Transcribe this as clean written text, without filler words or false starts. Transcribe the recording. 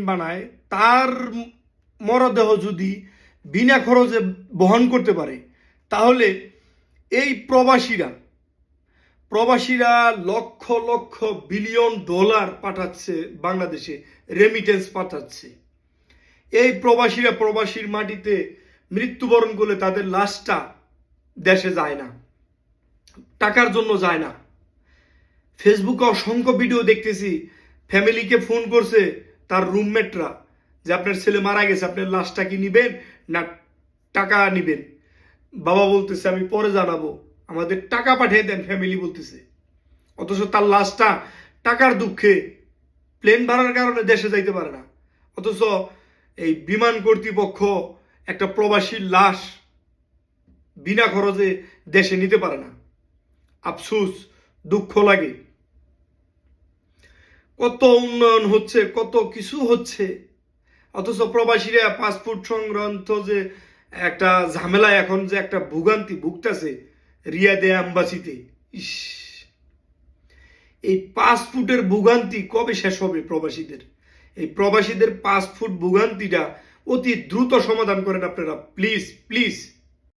বানায় তার মরদেহ যদি বিনা খরচে বহন করতে পারে, তাহলে এই প্রবাসীরা লক্ষ লক্ষ বিলিয়ন ডলার পাঠাচ্ছে বাংলাদেশে, রেমিটেন্স পাঠাচ্ছে। এই প্রবাসীর মাটিতে মৃত্যুবরণ করলে তাদের লাশটা দেশে যায় না, টাকার জন্য যায় না। ফেসবুকে অসংখ্য ভিডিও দেখতেছি, ফ্যামিলিকে ফোন করছে তার রুমমেটরা যে আপনার ছেলে মারা গেছে, আপনার লাশটা কি নিবেন না টাকা নিবেন? বাবা বলতেছে আমি পরে জানাবো, আমাদের টাকা পাঠিয়ে দেন, ফ্যামিলি বলতেছে। অথচ তার লাশটা টাকার দুঃখে প্লেন ভাড়ার কারণে দেশে যাইতে পারে না। অথচ এই বিমান কর্তৃপক্ষ একটা প্রবাসীর লাশ বিনা খরচে দেশে নিতে পারে না। আফসোস, দুঃখ লাগে। কত উন্নয়ন হচ্ছে, কত কিছু হচ্ছে, অথচ প্রবাসীরা পাসপোর্ট সংক্রান্ত যে একটা ঝামেলায় এখন যে একটা ভোগান্তি ভুগতেছে রিয়াদে এম্বাসিতে, ইস, এই পাসপোর্টের ভোগান্তি কবে শেষ হবে প্রবাসীদের? এই প্রবাসীদের পাসপোর্ট ভোগান্তিটা অতি দ্রুত সমাধান করেন আপনারা, প্লিজ প্লিজ।